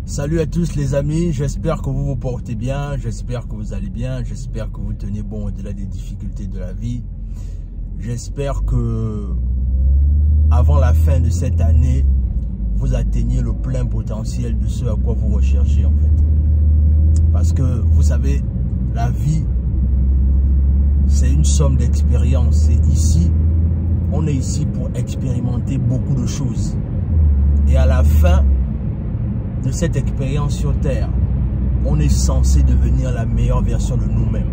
Salut à tous les amis, j'espère que vous vous portez bien, j'espère que vous allez bien, j'espère que vous tenez bon au-delà des difficultés de la vie. J'espère que avant la fin de cette année, vous atteignez le plein potentiel de ce à quoi vous recherchez en fait. Parce que vous savez, la vie, c'est une somme d'expériences. Et ici, on est ici pour expérimenter beaucoup de choses. Et à la fin de cette expérience sur Terre, on est censé devenir la meilleure version de nous-mêmes.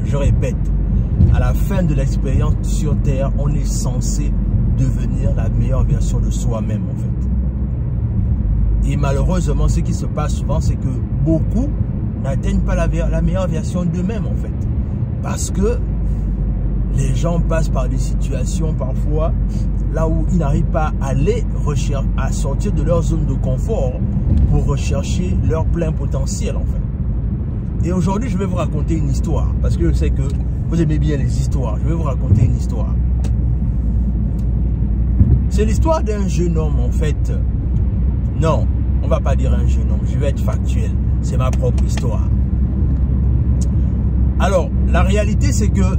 Je répète, à la fin de l'expérience sur Terre, on est censé devenir la meilleure version de soi-même en fait. Et malheureusement, ce qui se passe souvent, c'est que beaucoup n'atteignent pas la meilleure version d'eux-mêmes en fait. Parce que les gens passent par des situations parfois là où ils n'arrivent pas à sortir de leur zone de confort pour rechercher leur plein potentiel en fait. Et aujourd'hui, je vais vous raconter une histoire parce que je sais que vous aimez bien les histoires. Je vais vous raconter une histoire. C'est l'histoire d'un jeune homme en fait. Non, on va pas dire un jeune homme, je vais être factuel. C'est ma propre histoire. Alors, la réalité c'est que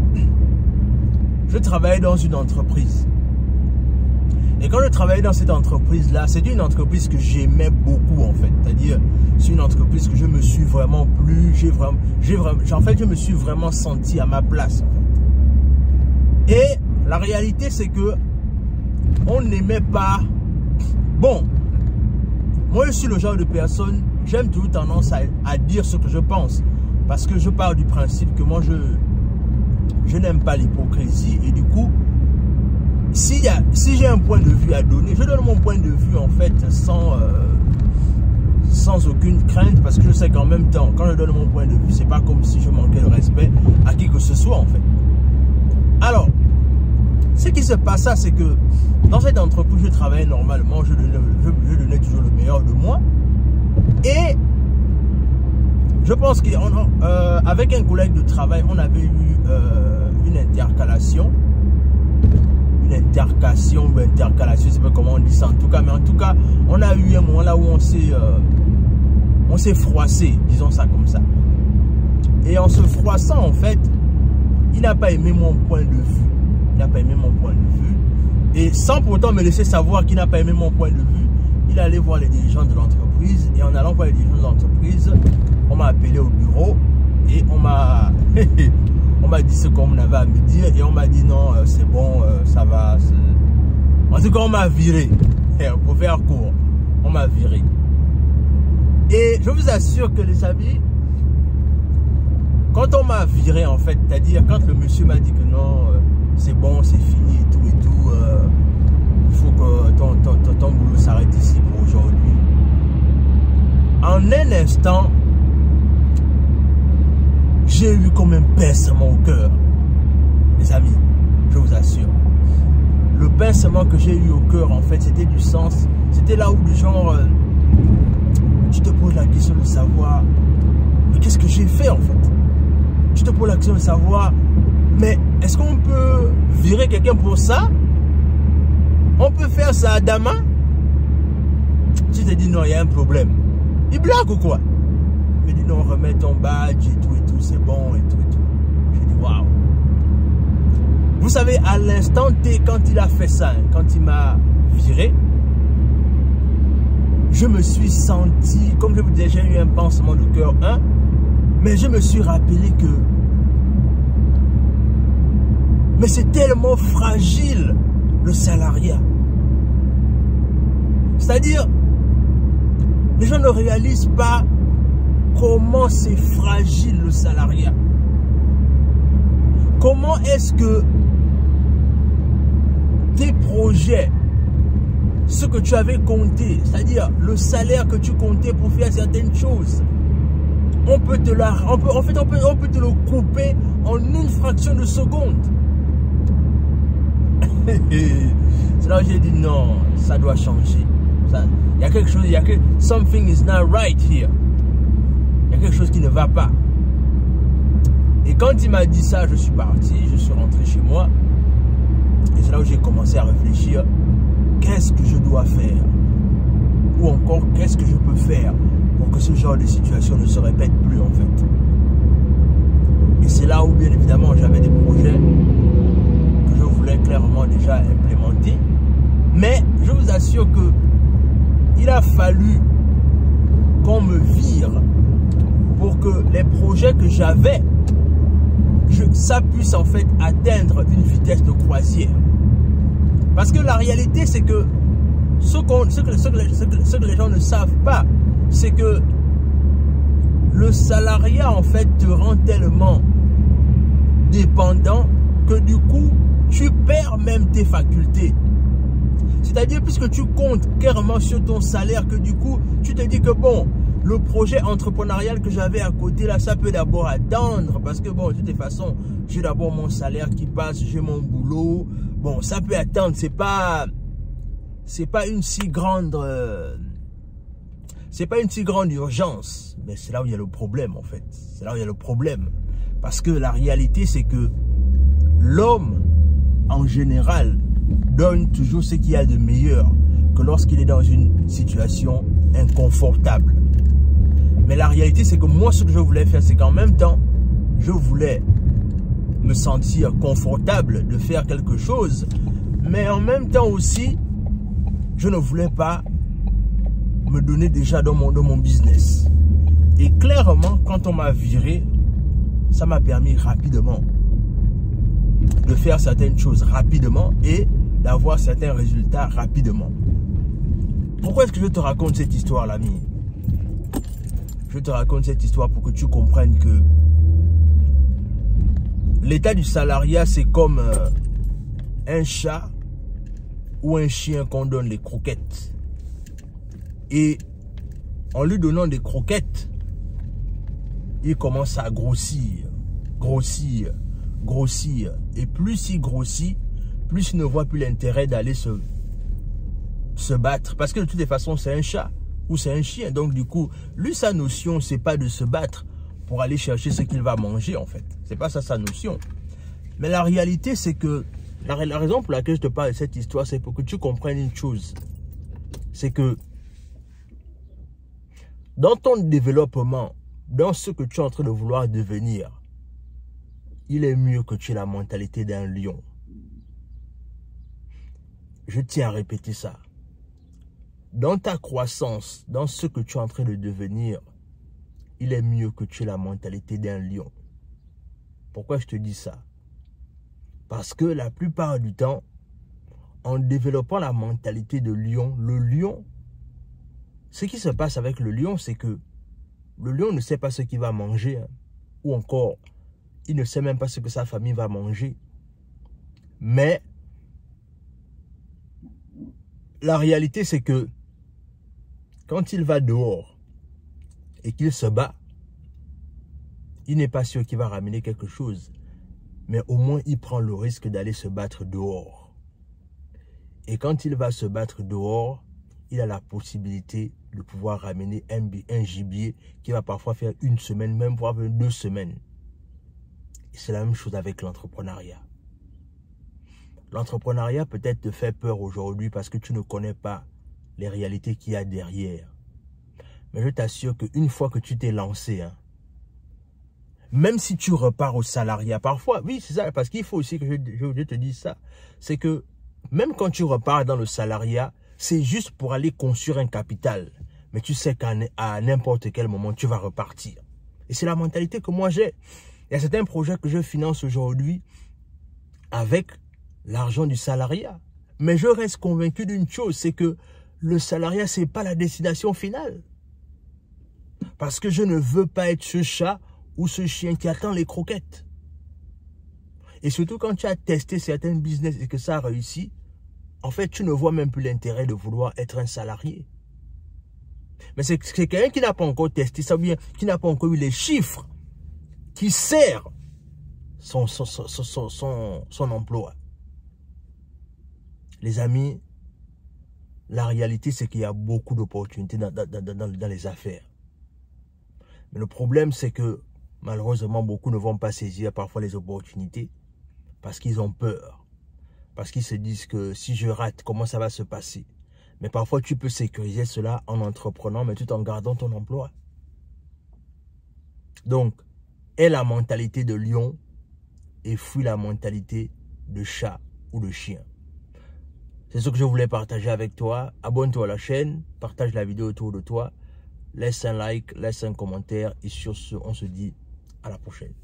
je travaillais dans une entreprise. Et quand je travaillais dans cette entreprise-là, c'était une entreprise que j'aimais beaucoup en fait. C'est-à-dire, c'est une entreprise que je me suis vraiment plu. En fait, je me suis vraiment senti à ma place en fait. Et la réalité, c'est que on n'aimait pas... Bon, moi je suis le genre de personne, j'aime toujours tendance à dire ce que je pense. Parce que je pars du principe que moi je n'aime pas l'hypocrisie. Et du coup, si j'ai un point de vue à donner, je donne mon point de vue en fait sans aucune crainte. Parce que je sais qu'en même temps, quand je donne mon point de vue, c'est pas comme si je manquais de respect à qui que ce soit en fait. Alors, ce qui se passe, c'est que dans cette entreprise, je travaillais normalement, je donnais toujours le meilleur de moi. Et je pense qu'avec un collègue de travail, on avait eu une intercalation. Une intercation ou intercalation, je ne sais pas comment on dit ça en tout cas. Mais en tout cas, on a eu un moment là où on s'est froissé, disons ça comme ça. Et en se froissant, en fait, il n'a pas aimé mon point de vue. Il n'a pas aimé mon point de vue. Et sans pourtant me laisser savoir qu'il n'a pas aimé mon point de vue, il allait voir les dirigeants de l'entreprise. Et en allant voir les dirigeants de l'entreprise, on m'a appelé au bureau et on m'a dit ce qu'on avait à me dire. Et on m'a dit non, c'est bon, ça va. En tout cas, on m'a viré. Pour faire court, on m'a viré. Et je vous assure que les amis, quand on m'a viré en fait, c'est-à-dire quand le monsieur m'a dit que non, c'est bon, c'est fini et tout, il faut que ton boulot s'arrête ici pour aujourd'hui. En un instant, j'ai eu comme un pincement au cœur. Les amis, je vous assure. Le pincement que j'ai eu au cœur, en fait, c'était du sens. C'était là où du genre, tu te poses la question de savoir, mais qu'est-ce que j'ai fait en fait? Tu te poses la question de savoir, mais est-ce qu'on peut virer quelqu'un pour ça? On peut faire ça à Dama? Tu te dis non, il y a un problème. Il blague ou quoi? Il me dit non, remets ton badge et tout, c'est bon et tout. J'ai dit waouh. Vous savez, à l'instant T, quand il a fait ça, quand il m'a viré, je me suis senti, comme je vous disais, j'ai eu un pincement de cœur, mais je me suis rappelé que mais c'est tellement fragile le salariat. C'est-à-dire, les gens ne réalisent pas comment c'est fragile le salariat. Comment est-ce que tes projets, ce que tu avais compté, c'est-à-dire le salaire que tu comptais pour faire certaines choses, on peut te le couper en une fraction de seconde. C'est là où j'ai dit non, ça doit changer. Il y a quelque chose, something is not right here. Il y a quelque chose qui ne va pas. Et quand il m'a dit ça, je suis parti, je suis rentré chez moi. Et c'est là où j'ai commencé à réfléchir. Qu'est-ce que je dois faire? Ou encore, qu'est-ce que je peux faire pour que ce genre de situation ne se répète plus en fait. Et c'est là où bien évidemment j'avais des projets que je voulais clairement déjà implémenter. Mais je vous assure que il a fallu qu'on me vire pour que les projets que j'avais, ça puisse en fait atteindre une vitesse de croisière. Parce que la réalité, c'est que ce que les gens ne savent pas, c'est que le salariat en fait te rend tellement dépendant que du coup, tu perds même tes facultés. C'est-à-dire, puisque tu comptes clairement sur ton salaire, que du coup, tu te dis que bon, le projet entrepreneurial que j'avais à côté, là, ça peut d'abord attendre. Parce que bon, de toute façon, j'ai d'abord mon salaire qui passe, j'ai mon boulot. Bon, ça peut attendre. C'est pas une si grande... c'est pas une si grande urgence. Mais c'est là où il y a le problème, en fait. C'est là où il y a le problème. Parce que la réalité, c'est que l'homme, en général, donne toujours ce qu'il y a de meilleur que lorsqu'il est dans une situation inconfortable. Mais la réalité, c'est que moi, ce que je voulais faire, c'est qu'en même temps, je voulais me sentir confortable de faire quelque chose, mais en même temps aussi, je ne voulais pas me donner déjà dans mon business. Et clairement, quand on m'a viré, ça m'a permis rapidement de faire certaines choses rapidement et d'avoir certains résultats rapidement. Pourquoi est-ce que je te raconte cette histoire, l'ami? Je te raconte cette histoire pour que tu comprennes que l'état du salariat, c'est comme un chat ou un chien qu'on donne les croquettes. Et en lui donnant des croquettes, il commence à grossir, grossir, grossir. Et plus il grossit, plus il ne voit plus l'intérêt d'aller se battre. Parce que de toutes les façons, c'est un chat ou c'est un chien. Donc du coup, lui, sa notion, c'est pas de se battre pour aller chercher ce qu'il va manger en fait. C'est pas ça sa notion. Mais la réalité, c'est que la raison pour laquelle je te parle de cette histoire, c'est pour que tu comprennes une chose. C'est que dans ton développement, dans ce que tu es en train de vouloir devenir, il est mieux que tu aies la mentalité d'un lion. Je tiens à répéter ça. Dans ta croissance, dans ce que tu es en train de devenir, il est mieux que tu aies la mentalité d'un lion. Pourquoi je te dis ça? Parce que la plupart du temps, en développant la mentalité de lion, le lion, ce qui se passe avec le lion, c'est que le lion ne sait pas ce qu'il va manger, hein, ou encore, il ne sait même pas ce que sa famille va manger. Mais la réalité, c'est que quand il va dehors et qu'il se bat, il n'est pas sûr qu'il va ramener quelque chose. Mais au moins, il prend le risque d'aller se battre dehors. Et quand il va se battre dehors, il a la possibilité de pouvoir ramener un gibier qui va parfois faire une semaine, même voire 2 semaines. Et c'est la même chose avec l'entrepreneuriat. L'entrepreneuriat peut-être te fait peur aujourd'hui parce que tu ne connais pas les réalités qu'il y a derrière. Mais je t'assure qu'une fois que tu t'es lancé, hein, même si tu repars au salariat, parfois, oui c'est ça, parce qu'il faut aussi que je te dise ça, c'est que même quand tu repars dans le salariat, c'est juste pour aller construire un capital. Mais tu sais qu'à n'importe quel moment, tu vas repartir. Et c'est la mentalité que moi j'ai. Il y a certains projets que je finance aujourd'hui avec l'argent du salariat. Mais je reste convaincu d'une chose, c'est que le salariat, ce n'est pas la destination finale. Parce que je ne veux pas être ce chat ou ce chien qui attend les croquettes. Et surtout quand tu as testé certains business et que ça a réussi, en fait, tu ne vois même plus l'intérêt de vouloir être un salarié. Mais c'est quelqu'un qui n'a pas encore testé ça, ou bien qui n'a pas encore eu les chiffres qui servent son emploi. Les amis, la réalité, c'est qu'il y a beaucoup d'opportunités dans les affaires. Mais le problème, c'est que malheureusement, beaucoup ne vont pas saisir parfois les opportunités parce qu'ils ont peur. Parce qu'ils se disent que si je rate, comment ça va se passer? Mais parfois, tu peux sécuriser cela en entreprenant, mais tout en gardant ton emploi. Donc, aie la mentalité de lion et fuis la mentalité de chat ou de chien. C'est ce que je voulais partager avec toi. Abonne-toi à la chaîne, partage la vidéo autour de toi, laisse un like, laisse un commentaire et sur ce, on se dit à la prochaine.